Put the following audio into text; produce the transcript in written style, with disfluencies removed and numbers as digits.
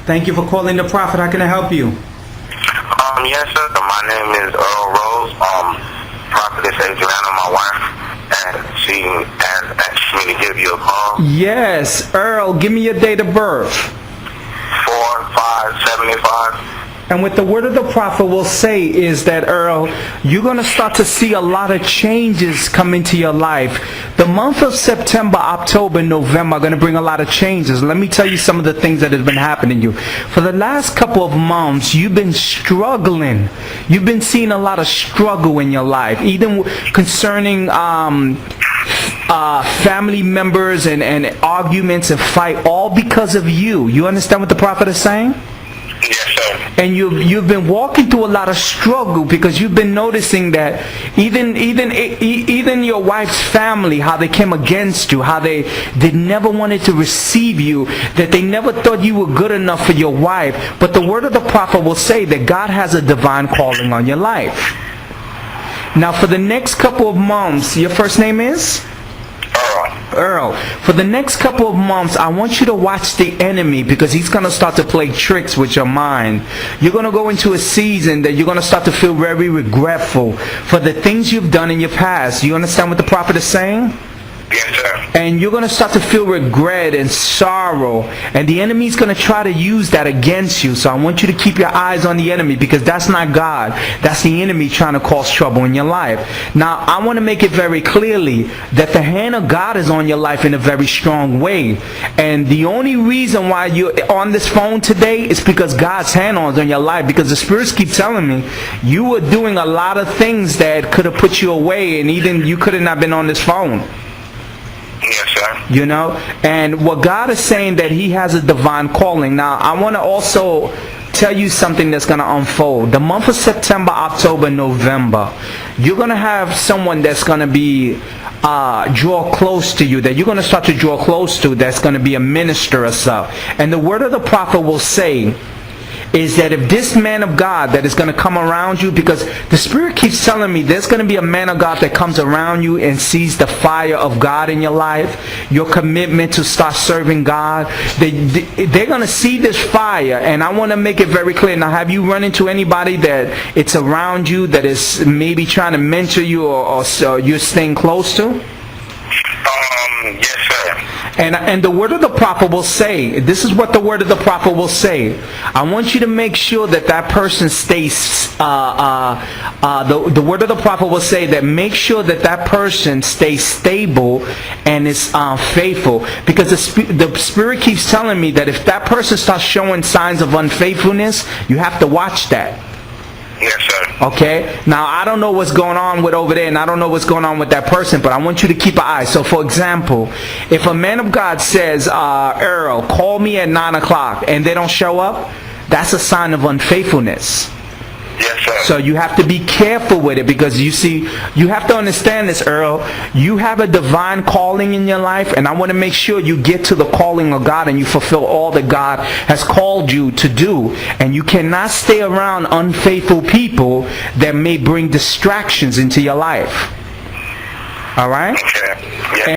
Thank you for calling the Prophet. How can I help you? Yes, sir. My name is Earl Rose. Prophetess Adriana, my wife, and she has asked me to give you a call. Yes, Earl, give me your date of birth. 4575. And what the word of the prophet will say is that, Earl, you're going to start to see a lot of changes come into your life. The month of September, October, November are going to bring a lot of changes. Let me tell you some of the things that have been happening to you. For the last couple of months, you've been struggling. You've been seeing a lot of struggle in your life, even concerning family members and arguments and fight, all because of you. You understand what the prophet is saying? Yes, sir. And you've been walking through a lot of struggle because you've been noticing that even your wife's family, how they came against you, how they never wanted to receive you, that they never thought you were good enough for your wife. But the word of the prophet will say that God has a divine calling on your life. Now for the next couple of months, your first name is? Earl, for the next couple of months, I want you to watch the enemy because he's going to start to play tricks with your mind. You're going to go into a season that you're going to start to feel very regretful for the things you've done in your past. You understand what the prophet is saying? Yes, sir. And you're going to start to feel regret and sorrow. And the enemy's going to try to use that against you. So I want you to keep your eyes on the enemy because that's not God. That's the enemy trying to cause trouble in your life. Now, I want to make it very clearly that the hand of God is on your life in a very strong way. And the only reason why you're on this phone today is because God's hand is on your life. Because the spirits keep telling me you were doing a lot of things that could have put you away. And even you could have not been on this phone. Yes, sir. You know, and what God is saying that he has a divine calling. Now, I want to also tell you something that's going to unfold. The month of September, October, November, you're going to have someone that's going to be draw close to you, that you're going to start to draw close to, that's going to be a minister or so. And the word of the prophet will say is that if this man of God that is going to come around you, because the Spirit keeps telling me there's going to be a man of God that comes around you and sees the fire of God in your life, your commitment to start serving God. They're going to see this fire, and I want to make it very clear. Now, have you run into anybody that it's around you that is maybe trying to mentor you or you're staying close to? Yes, sir. And the word of the prophet will say, this is what the word of the prophet will say. I want you to make sure that that person stays, the word of the prophet will say that make sure that that person stays stable and is faithful. Because the Spirit keeps telling me that if that person starts showing signs of unfaithfulness, you have to watch that. Yes, sir. Okay? Now, I don't know what's going on with over there, and I don't know what's going on with that person, but I want you to keep an eye. So, for example, if a man of God says, Earl, call me at 9 o'clock, and they don't show up, that's a sign of unfaithfulness. Yes, sir. So you have to be careful with it because you see, you have to understand this, Earl. You have a divine calling in your life, and I want to make sure you get to the calling of God and you fulfill all that God has called you to do. And you cannot stay around unfaithful people that may bring distractions into your life. All right? Okay. Yeah.